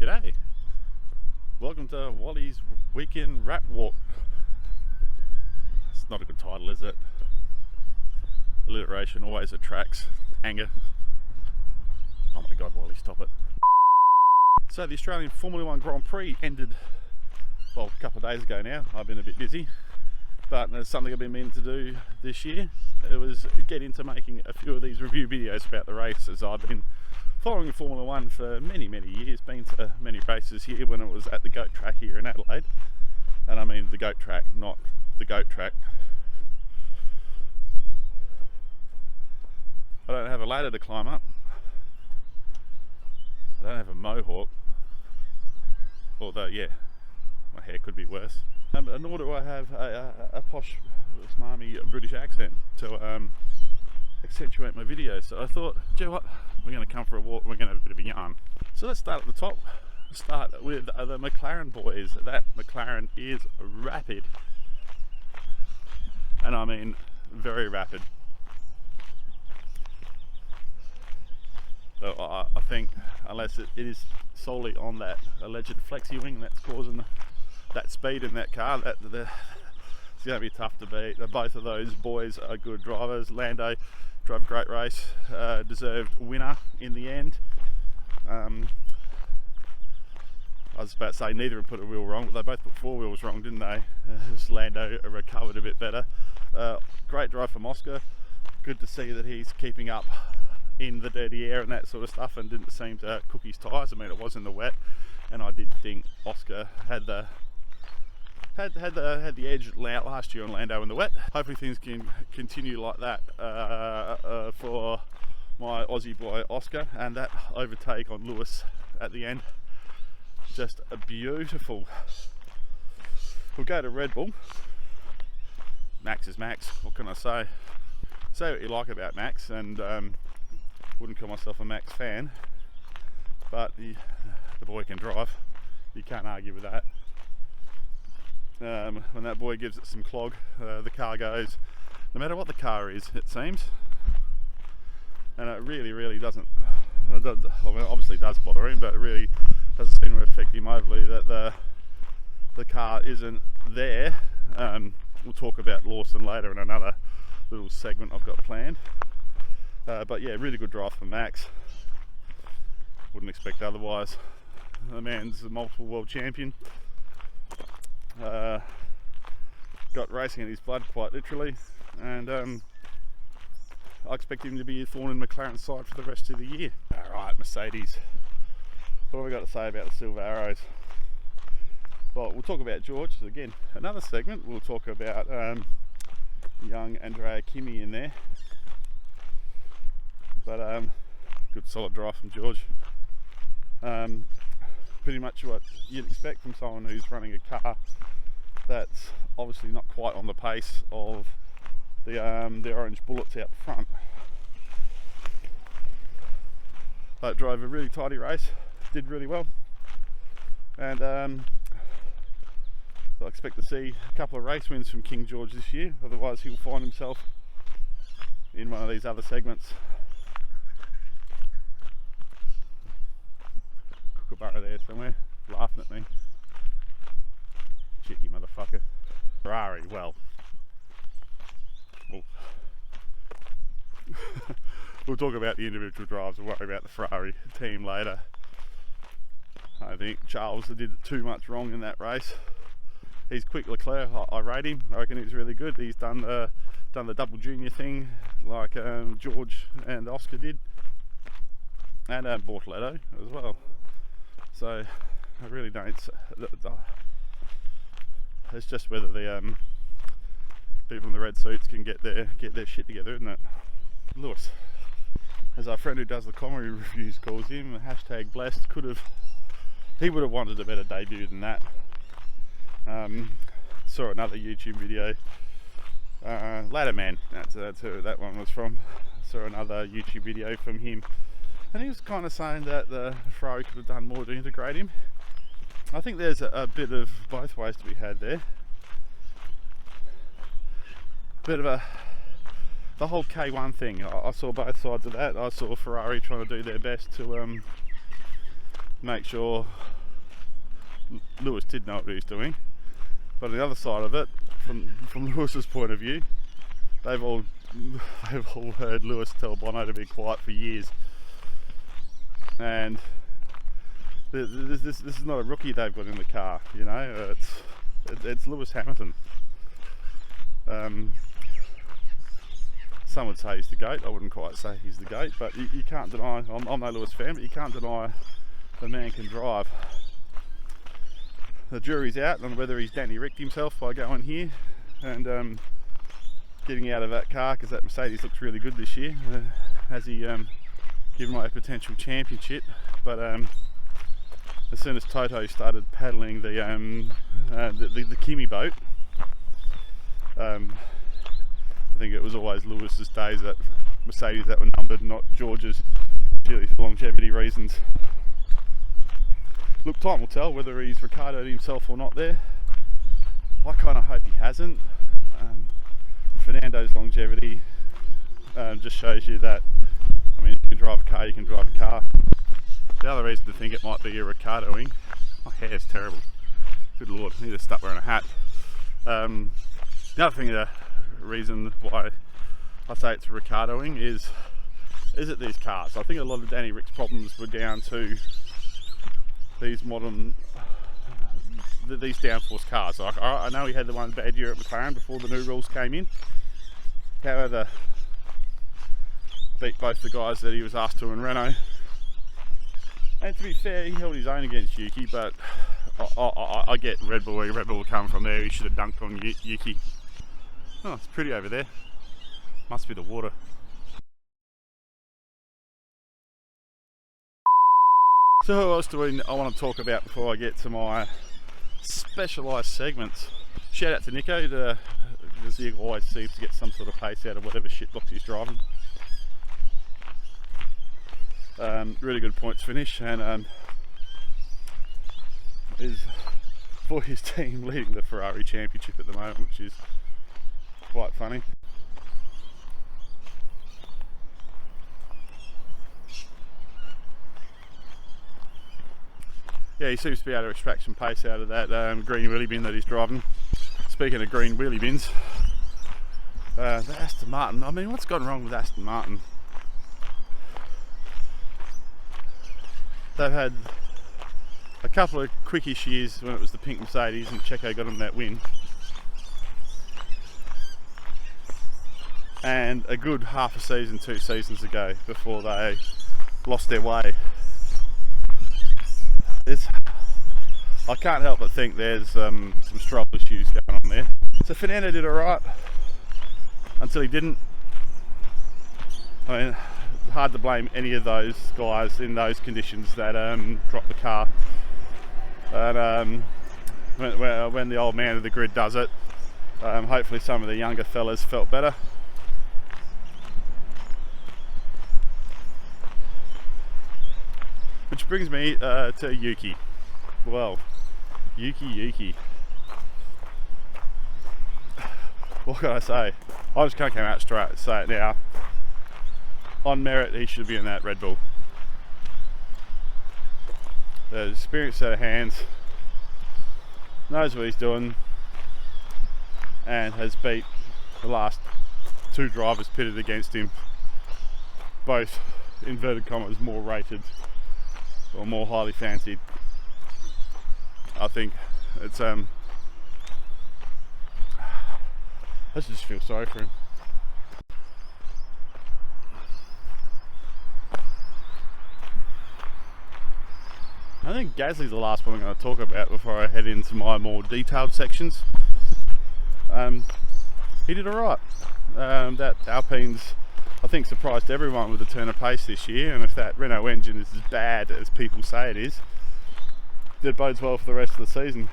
G'day, welcome to Waly's Weekend Rat Walk. It's not a good title, is it? Alliteration always attracts anger. Oh my god, Wally, stop it. So the Australian Formula 1 Grand Prix ended, well, a couple of days ago now. I've been a bit busy, but there's something I've been meaning to do this year. It was get into making a few of these review videos about the races. I've been following Formula 1 for many years, been to many races here when it was at the GOAT track here in Adelaide. And I mean the GOAT track, not the GOAT track. I don't have a ladder to climb up. I don't have a mohawk. Although, yeah, my hair could be worse. Nor do I have a posh, smarmy British accent to accentuate my videos. So I thought, do you know what? We're going to come for a walk, we're going to have a bit of a yarn. So let's start at the top. Start with the McLaren boys. That McLaren is rapid. And I mean very rapid. So I think, unless it is solely on that alleged flexi wing that's causing that speed in that car, it's going to be tough to beat. Both of those boys are good drivers. Lando drove a great race, deserved winner in the end. I was about to say neither have put a wheel wrong, but they both put four wheels wrong, didn't they? Lando recovered a bit better. Great drive from Oscar. Good to see that he's keeping up in the dirty air and that sort of stuff, and didn't seem to cook his tyres. I mean, it was in the wet, and I did think Oscar had the edge last year on Lando in the wet. Hopefully things can continue like that for my Aussie boy Oscar, and that overtake on Lewis at the end, just a beautiful. We'll go to Red Bull. Max is Max, what can I say? Say what you like about Max, and wouldn't call myself a Max fan, but the boy can drive. You can't argue with that. When that boy gives it some clog, the car goes, no matter what the car is, it seems. And it really doesn't, I mean, it obviously does bother him, but it really doesn't seem to affect him overly that the car isn't there. We'll talk about Lawson later in another little segment I've got planned. But yeah, really good drive for Max. Wouldn't expect otherwise. The man's a multiple world champion. Got racing in his blood, quite literally, and I expect him to be a thorn in McLaren's side for the rest of the year. Alright, Mercedes. What have we got to say about the Silver Arrows? Well, we'll talk about George. Again, another segment. We'll talk about young Andrea Kimi in there. But good solid drive from George. Pretty much what you'd expect from someone who's running a car that's obviously not quite on the pace of the orange bullets out front. But drove a really tidy race, did really well, and so I expect to see a couple of race wins from King George this year. Otherwise he'll find himself in one of these other segments. Kookaburra there somewhere, laughing at me. Cheeky motherfucker. Ferrari, well. We'll talk about the individual drives, we'll worry about the Ferrari team later. I think Charles did too much wrong in that race. He's quick Leclerc, I rate him. I reckon he's really good. He's done the double junior thing like George and Oscar did. And Bortoletto as well. So I really don't. It's just whether the people in the red suits can get their shit together, isn't it? Lewis, as our friend who does the comedy reviews calls him, hashtag blessed. He would have wanted a better debut than that. Saw another YouTube video. Ladder Man. That's who that one was from. Saw another YouTube video from him. And he was kind of saying that the Ferrari could have done more to integrate him. I think there's a bit of both ways to be had there. Bit of the whole K1 thing. I saw both sides of that. I saw Ferrari trying to do their best to make sure Lewis did know what he was doing. But on the other side of it, from Lewis's point of view, they've all heard Lewis tell Bono to be quiet for years. And this is not a rookie they've got in the car, you know. It's Lewis Hamilton. Some would say he's the GOAT. I wouldn't quite say he's the GOAT, but you can't deny, I'm no Lewis fan, but you can't deny the man can drive. The jury's out on whether he's Danny Ricked himself by going here and getting out of that car, because that Mercedes looks really good this year. Has he given away a potential championship? But as soon as Toto started paddling the Kimi boat, I think it was always Lewis's days that Mercedes that were numbered, not George's, purely for longevity reasons. Look, time will tell whether he's Ricardo'd himself or not there. I kind of hope he hasn't. Fernando's longevity just shows you that, I mean, if you can drive a car, you can drive a car. The other reason to think it might be a Ricardoing, my hair's terrible, good lord, I need to start wearing a hat. The other thing, the reason why I say it's a Ricardoing is it these cars. I think a lot of Danny Rick's problems were down to these modern, these downforce cars. Like, I know he had the one bad year at McLaren before the new rules came in. However, beat both the guys that he was asked to in Renault. And to be fair, he held his own against Yuki, but I get Red Bull where Red Bull come from there. He should have dunked on Yuki. Oh, it's pretty over there. Must be the water. So who else do I want to talk about before I get to my specialised segments? Shout out to Nico, because he always seems to get some sort of pace out of whatever shitbox he's driving. Really good points finish, and is for his team leading the Ferrari Championship at the moment, which is quite funny. Yeah, he seems to be able to extract some pace out of that green wheelie bin that he's driving. Speaking of green wheelie bins, the Aston Martin, I mean, what's gone wrong with Aston Martin? They've had a couple of quickish years when it was the pink Mercedes and Checo got them that win. And a good half a season, 2 seasons ago, before they lost their way. I can't help but think there's some stroll issues going on there. So Fernando did alright until he didn't. I mean, hard to blame any of those guys in those conditions that dropped the car. And when the old man of the grid does it, hopefully some of the younger fellas felt better. Which brings me to Yuki. Well, Yuki. What can I say? I just can't come out straight and say it now. On merit, he should be in that Red Bull. The experienced set of hands, knows what he's doing, and has beat the last 2 drivers pitted against him, both inverted commas more rated or more highly fancied. I think it's I just feel sorry for him. I think Gasly's the last one I'm going to talk about before I head into my more detailed sections. He did alright. That Alpine's, I think, surprised everyone with the turn of pace this year, and if that Renault engine is as bad as people say it is, it bodes well for the rest of the season.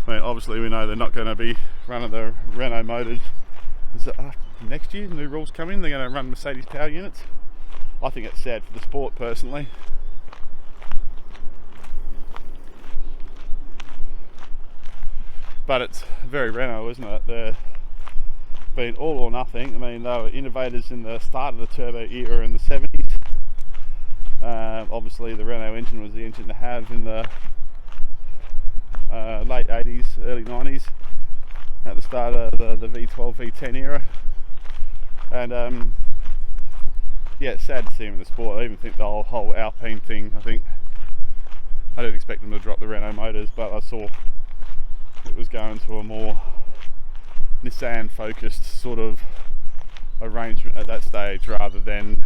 I mean, obviously we know they're not going to be running the Renault motors. Is it next year? New rules come in, they're going to run Mercedes power units. I think it's sad for the sport personally. But it's very Renault, isn't it? They're been all or nothing. I mean, they were innovators in the start of the turbo era in the 70s. Obviously the Renault engine was the engine to have in the late 80s, early 90s, at the start of the V12, V10 era. And yeah, it's sad to see him in the sport. I even think the whole Alpine thing, I didn't expect them to drop the Renault motors, but I saw it was going to a more Nissan focused sort of arrangement at that stage rather than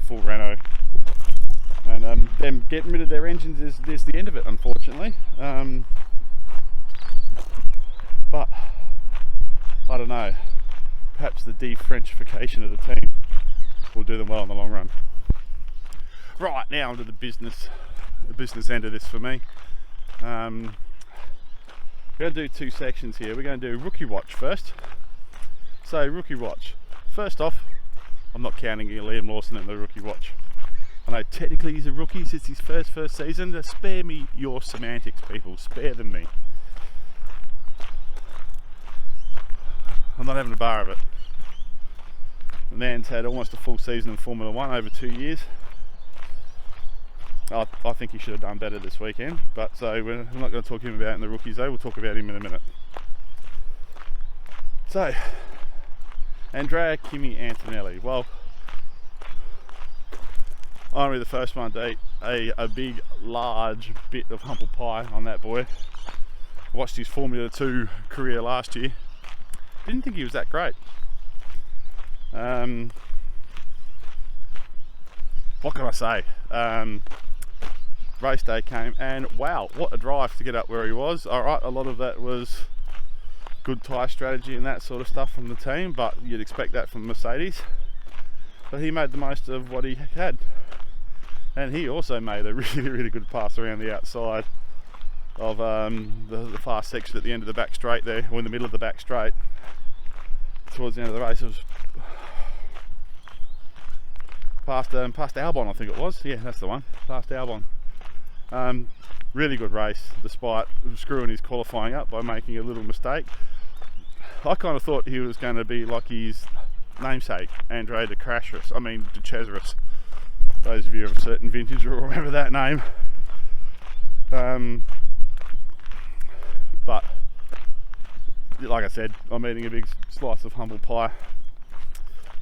full Renault. And them getting rid of their engines is the end of it, unfortunately. But I don't know, perhaps the de-Frenchification of the team will do them well in the long run. Right, now onto the business end of this for me. We're going to do two sections here. We're going to do rookie watch first. So rookie watch. First off, I'm not counting Liam Lawson in the rookie watch. I know technically he's a rookie, it's his first season. Just spare me your semantics, people. Spare them me. I'm not having a bar of it. The man's had almost a full season in Formula 1 over 2 years. I think he should have done better this weekend, but so we're not going to talk to him about it in the rookies though, we'll talk about him in a minute. So, Andrea Kimi Antonelli. Well, I'm really the first one to eat a big, large bit of humble pie on that boy. I watched his Formula 2 career last year. Didn't think he was that great. What can I say? Race day came and wow, what a drive to get up where he was. Alright, a lot of that was good tyre strategy and that sort of stuff from the team, but you'd expect that from Mercedes. But he made the most of what he had. And he also made a really good pass around the outside of the fast section at the end of the back straight there, or in the middle of the back straight. Towards the end of the race, it was past Albon, I think it was. Yeah, that's the one, past Albon. Really good race, despite screwing his qualifying up by making a little mistake. I kind of thought he was going to be like his namesake, Andre de Cesaris. Those of you of a certain vintage will remember that name. But like I said, I'm eating a big slice of humble pie,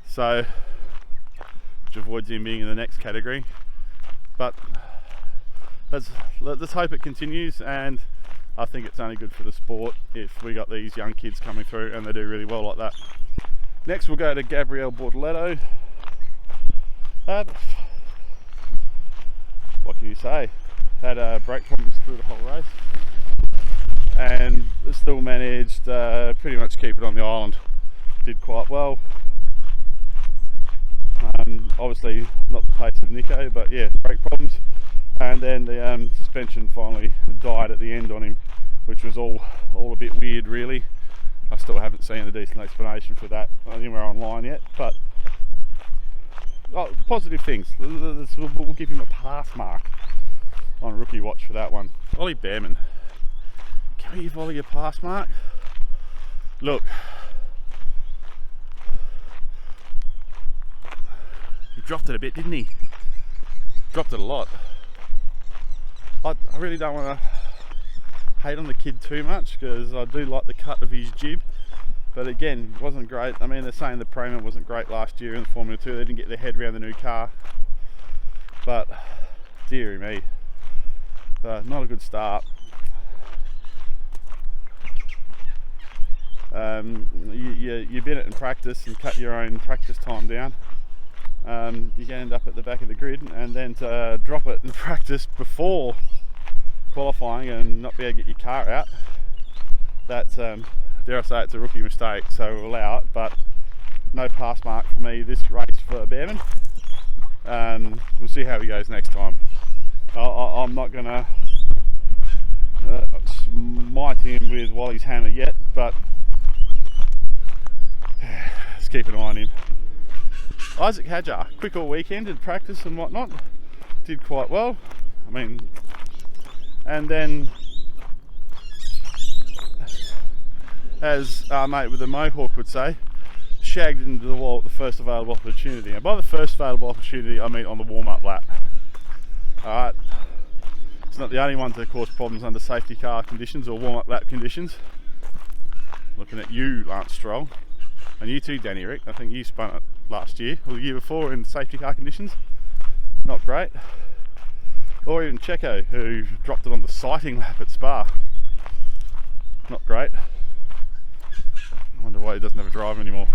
so which avoids him being in the next category. But let's hope it continues, and I think it's only good for the sport if we got these young kids coming through and they do really well like that. Next we'll go to Gabriele Bortoleto. What can you say? Had brake problems through the whole race and still managed pretty much keep it on the island. Did quite well. Obviously not the pace of Nico, but yeah, brake problems. And then the suspension finally died at the end on him, which was all a bit weird really. I still haven't seen a decent explanation for that anywhere online yet, but positive things. We'll give him a pass mark on rookie watch for that one. Ollie Behrman. Can we give Ollie a pass mark? Look, he dropped it a bit, didn't he? Dropped it a lot. I really don't want to hate on the kid too much because I do like the cut of his jib, but again, it wasn't great. I mean, they're saying the Prema wasn't great last year in the Formula 2. They didn't get their head around the new car, but dearie me, not a good start. You bin it in practice and cut your own practice time down. You're going to end up at the back of the grid, and then to drop it in practice before qualifying and not be able to get your car out, that's, dare I say, it's a rookie mistake, so we'll allow it, but no pass mark for me this race for Behrman. We'll see how he goes next time. I'm not going to smite him with Waly's hammer yet, but let's keep an eye on him. Isaac Hadjar, quick all weekend, did practice and whatnot, did quite well. I mean, and then as our mate with the mohawk would say, shagged into the wall at the first available opportunity. And by the first available opportunity, I mean on the warm-up lap. Alright, It's not the only one to cause problems under safety car conditions or warm-up lap conditions. Looking at you, Lance Stroll, and you too, Danny Rick. I think you spun it last year or the year before in safety car conditions. Not great. Or even Checo, who dropped it on the sighting lap at Spa. Not great. I wonder why he doesn't have a drive anymore.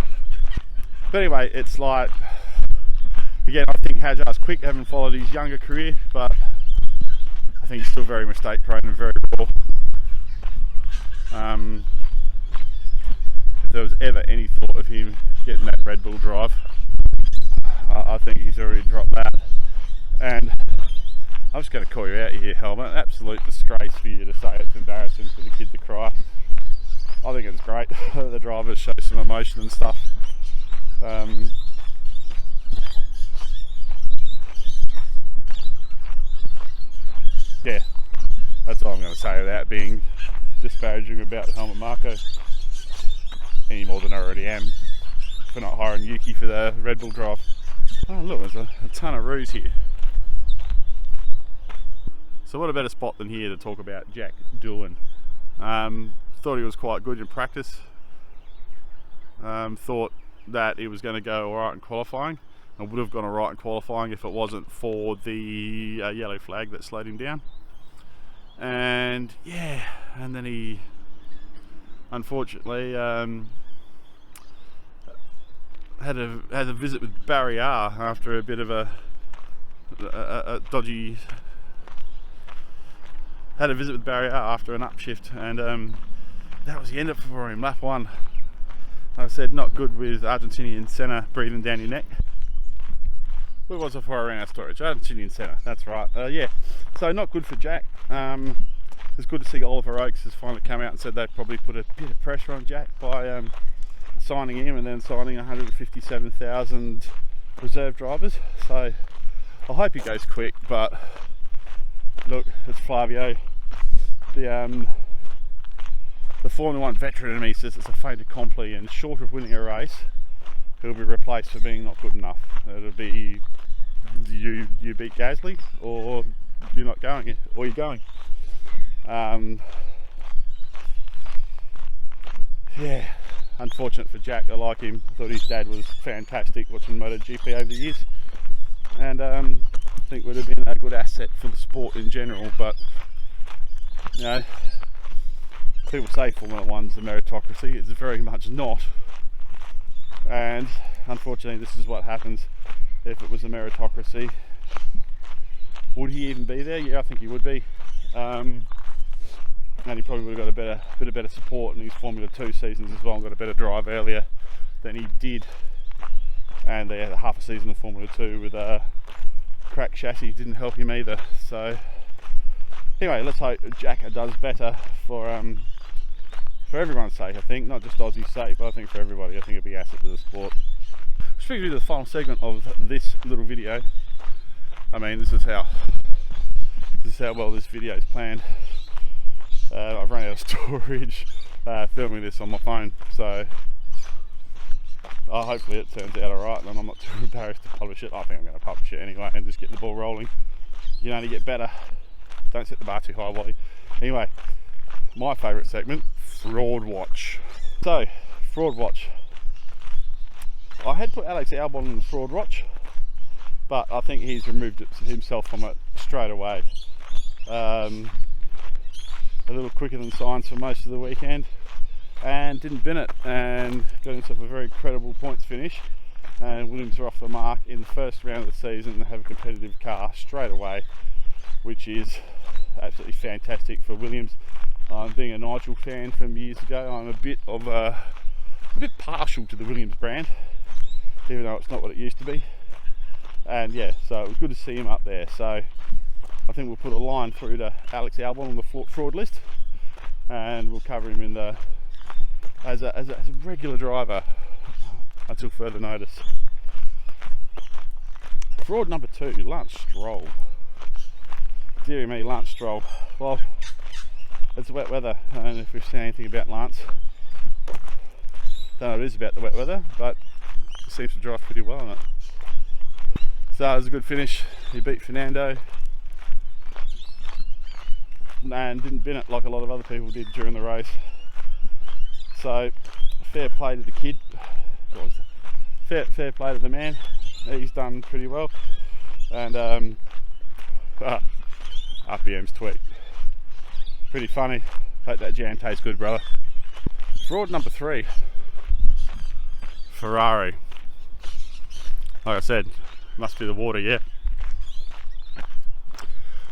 But anyway, it's like, again, I think Hajar's quick, having followed his younger career, but I think he's still very mistake prone and very raw. If there was ever any thought of him getting that Red Bull drive, I think he's already dropped that. And I'm just going to call you out here, Helmet. Absolute disgrace for you to say it's embarrassing for the kid to cry. I think it's great the drivers show some emotion and stuff. Yeah, that's all I'm going to say without being disparaging about Helmut Marko any more than I already am for not hiring Yuki for the Red Bull drive. Oh look, there's a ton of roos here. So what a better spot than here to talk about Jack Doolan. Thought he was quite good in practice. Thought that he was going to go alright in qualifying, and would have gone alright in qualifying if it wasn't for the yellow flag that slowed him down. And yeah, and then he unfortunately had a visit with Barry R after a bit of a dodgy. Had a visit with Barry R after an upshift, and that was the end of it for him. Lap 1. I said not good with Argentinian Senna breathing down your neck. Where was it before I ran out of storage? Argentinian Senna, that's right. Yeah, so not good for Jack. It's good to see Oliver Oakes has finally come out and said they've probably put a bit of pressure on Jack by signing him and then signing 157,000 reserve drivers. So I hope he goes quick, but look, it's Flavio. The Formula 1 veteran in me says it's a fait accompli, and short of winning a race, he'll be replaced for being not good enough. It'll be you beat Gasly, or you're not going, or you're going. Yeah, unfortunate for Jack. I like him. I thought his dad was fantastic watching MotoGP over the years, and I think would have been a good asset for the sport in general. But you know, people say Formula 1's a meritocracy. It's very much not, and unfortunately this is what happens. If it was a meritocracy, would he even be there? Yeah, I think he would be, and he probably would have got a bit of better support in his Formula 2 seasons as well, and got a better drive earlier than he did. And they had half a season of Formula 2 with a cracked chassis, didn't help him either. So anyway, let's hope Jack does better for everyone's sake. I think not just Aussie's sake, but I think for everybody. I think it'll be an asset to the sport. Speaking to the final segment of this little video, I mean, this is how well this video is planned. I've run out of storage filming this on my phone, so hopefully it turns out alright and I'm not too embarrassed to publish it. I think I'm going to publish it anyway and just get the ball rolling. You can only get better. Don't set the bar too high, Wally. Anyway, my favourite segment, Fraud Watch. So, Fraud Watch. I had put Alex Albon in the Fraud Watch, but I think he's removed himself from it straight away. A little quicker than science for most of the weekend, and didn't bin it, and got himself a very credible points finish. And Williams are off the mark in the first round of the season and have a competitive car straight away, which is absolutely fantastic for Williams. Being a Nigel fan from years ago, I'm a bit partial to the Williams brand, even though it's not what it used to be. And yeah, so it was good to see him up there. So I think we'll put a line through to Alex Albon on the fraud list, and we'll cover him in the as a regular driver until further notice. Fraud number 2, Lance Stroll. Dear me, Lance Stroll. Well, it's wet weather, and if we've seen anything about Lance, don't know what it is about the wet weather, but it seems to drive pretty well on it. So it was a good finish. He beat Fernando. and didn't bin it like a lot of other people did during the race. So fair play to the kid. Fair play to the man. He's done pretty well. And RPM's tweet. Pretty funny. Hope that jam tastes good, brother. Fraud number 3. Ferrari. Like I said, must be the water, yeah.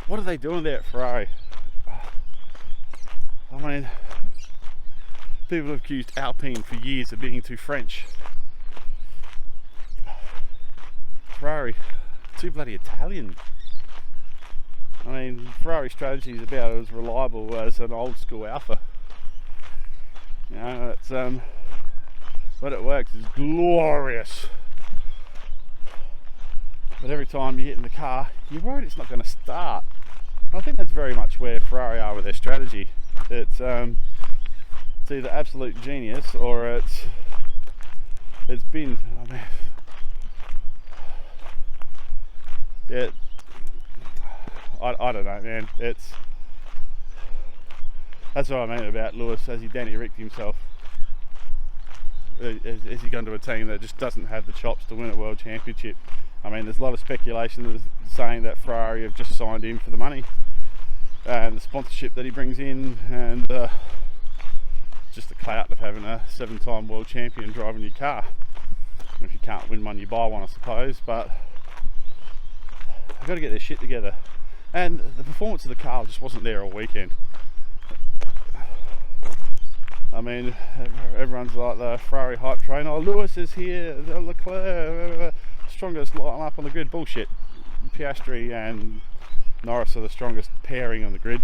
What are they doing there at Ferrari? I mean, people have accused Alpine for years of being too French. Ferrari, too bloody Italian. I mean, Ferrari strategy is about as reliable as an old school Alpha. You know, it's when it works, it's glorious. But every time you get in the car, you're worried it's not going to start. I think that's very much where Ferrari are with their strategy. It's either absolute genius or it's been. I mean, yeah. I don't know, man. That's what I mean about Lewis. Has he Danny Ricked himself? Is he gone to a team that just doesn't have the chops to win a world championship? I mean, there's a lot of speculation saying that Ferrari have just signed him for the money and the sponsorship that he brings in, and just the clout of having a 7-time world champion driving your car. And if you can't win one, you buy one, I suppose. But they've got to get their shit together. And the performance of the car just wasn't there all weekend. I mean, everyone's like the Ferrari hype train. Oh, Lewis is here, Leclerc, strongest line up on the grid. Bullshit. Piastri and Norris are the strongest pairing on the grid.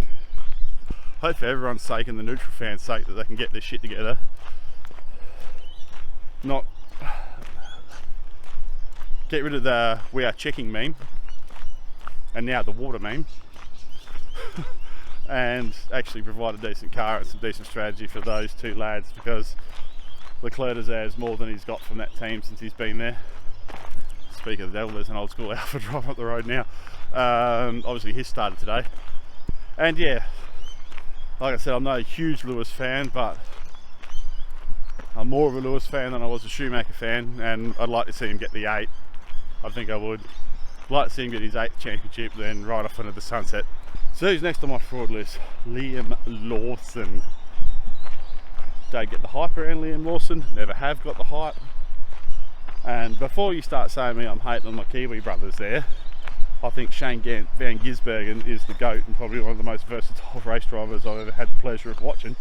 Hope for everyone's sake and the neutral fans' sake that they can get their shit together. Not get rid of the "we are checking" meme, and now the water meme. And actually provide a decent car and some decent strategy for those two lads, because Leclerc deserves more than he's got from that team since he's been there. Speaking of the devil, there's an old school Alpha driving up the road now. Obviously his started today. And yeah, like I said, I'm not a huge Lewis fan, but I'm more of a Lewis fan than I was a Schumacher fan, and I'd like to see him get the 8. I think I would. I'd like to see him get his 8th championship, then right off into the sunset. So who's next on my fraud list? Liam Lawson. Don't get the hype around Liam Lawson. Never have got the hype. And before you start saying me I'm hating on my Kiwi brothers there, I think Shane Van Gisbergen is the GOAT and probably one of the most versatile race drivers I've ever had the pleasure of watching.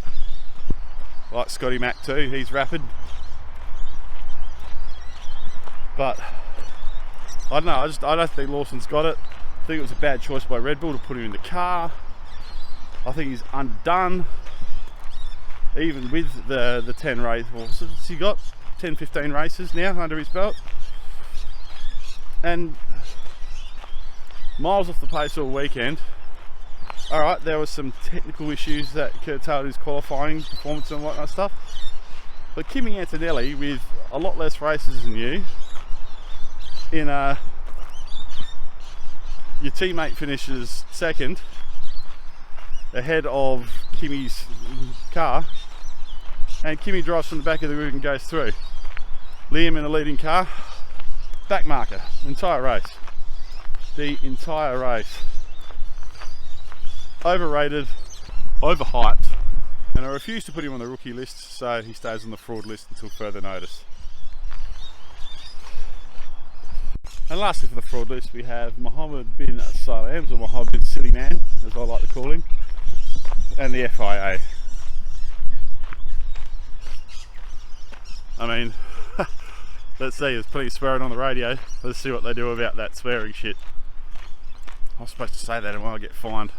Like Scotty Mac too, he's rapid. But I don't know, I don't think Lawson's got it. I think it was a bad choice by Red Bull to put him in the car. I think he's undone. Even with the 10 race, what's he got? 10-15 races now under his belt. And miles off the pace all weekend. Alright, there was some technical issues that curtailed his qualifying performance and whatnot stuff. But Kimi Antonelli, with a lot less races than you, in your teammate finishes second ahead of Kimi's car, and Kimi drives from the back of the grid and goes through. Liam in the leading car, back marker, entire race. The entire race. Overrated, overhyped, and I refuse to put him on the rookie list, so he stays on the fraud list until further notice. And lastly for the fraud list, we have Mohammed bin Salams, or Mohammed bin Silly Man, as I like to call him, and the FIA. I mean, let's see, there's plenty of swearing on the radio. Let's see what they do about that swearing shit. I'm supposed to say that and I get fined.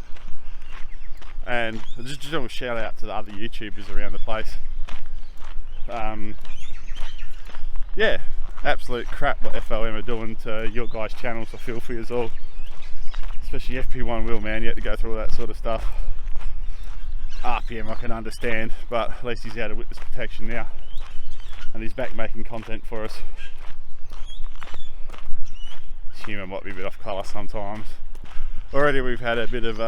And just a general shout out to the other YouTubers around the place. Yeah, absolute crap what FOM are doing to your guys' channels. I feel for you all, especially FP1 Will, man. You have to go through all that sort of stuff. RPM I can understand, but at least he's out of witness protection now, and he's back making content for us. Humour might be a bit off colour sometimes. Already we've had a bit of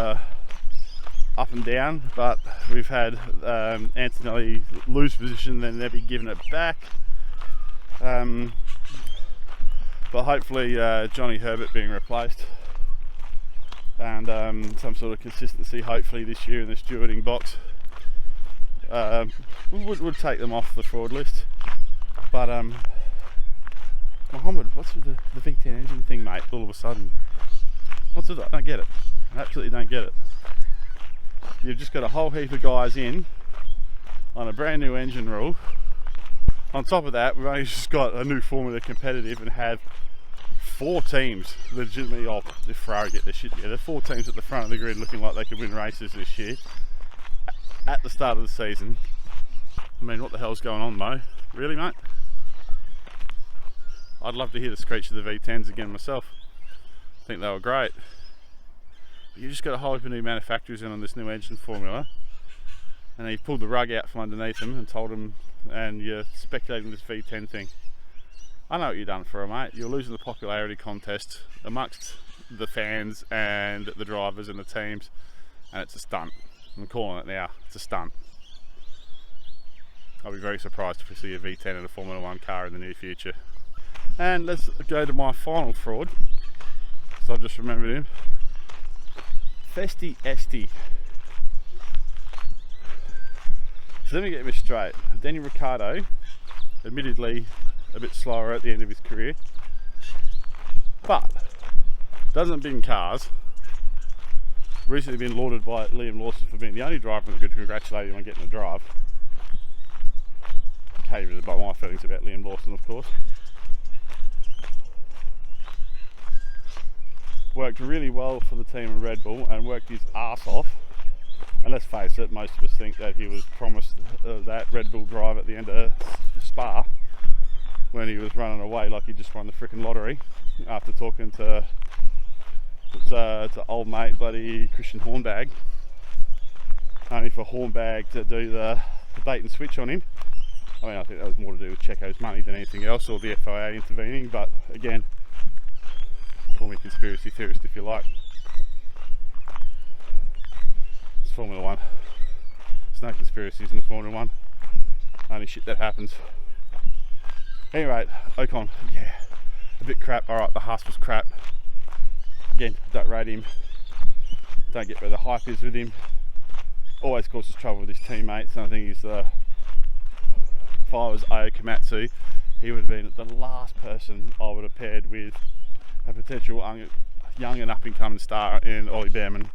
up and down, but we've had Antonelli lose position, then they'll be giving it back. But hopefully Johnny Herbert being replaced, and some sort of consistency hopefully this year in the stewarding box would take them off the fraud list. But Mohammed, what's with the V10 engine thing, mate, all of a sudden? What's with it? I don't get it. I absolutely don't get it. You've just got a whole heap of guys in on a brand new engine rule. On top of that, we've only just got a new Formula competitive and have 4 teams legitimately, if Ferrari get their shit together, 4 teams at the front of the grid looking like they could win races this year at the start of the season. I mean, what the hell's going on, Mo? Really, mate? I'd love to hear the screech of the V10s again myself. I think they were great. But you just got a whole heap of new manufacturers in on this new engine formula, and then you pulled the rug out from underneath them and told them, and you're speculating this V10 thing. I know what you've done for it, mate. You're losing the popularity contest amongst the fans and the drivers and the teams, and it's a stunt. I'm calling it now. It's a stunt. I'll be very surprised if we see a V10 in a Formula 1 car in the near future. And let's go to my final fraud. So I just remembered him. Festi Esti. So let me get this straight. Daniel Ricciardo, admittedly a bit slower at the end of his career, but doesn't bin cars. Recently been lauded by Liam Lawson for being the only driver in the grid to congratulate him on getting a drive. Catered by my feelings about Liam Lawson, of course. Worked really well for the team in Red Bull and worked his arse off. And let's face it, most of us think that he was promised that Red Bull drive at the end of Spa when he was running away like he just won the freaking lottery after talking to old mate bloody Christian Hornbag, only for Hornbag to do the bait and switch on him. I mean, I think that was more to do with Checo's money than anything else, or the FIA intervening, but again, call me a conspiracy theorist if you like. It's Formula 1. There's no conspiracies in the Formula 1. Only shit that happens. Anyway, Ocon, yeah, a bit crap. Alright, the Haas was crap. Again, don't rate him. Don't get where the hype is with him. Always causes trouble with his teammates. And I think he's if I was Ayo Komatsu, he would have been the last person I would have paired with a potential young and up and coming star in Ollie Behrman.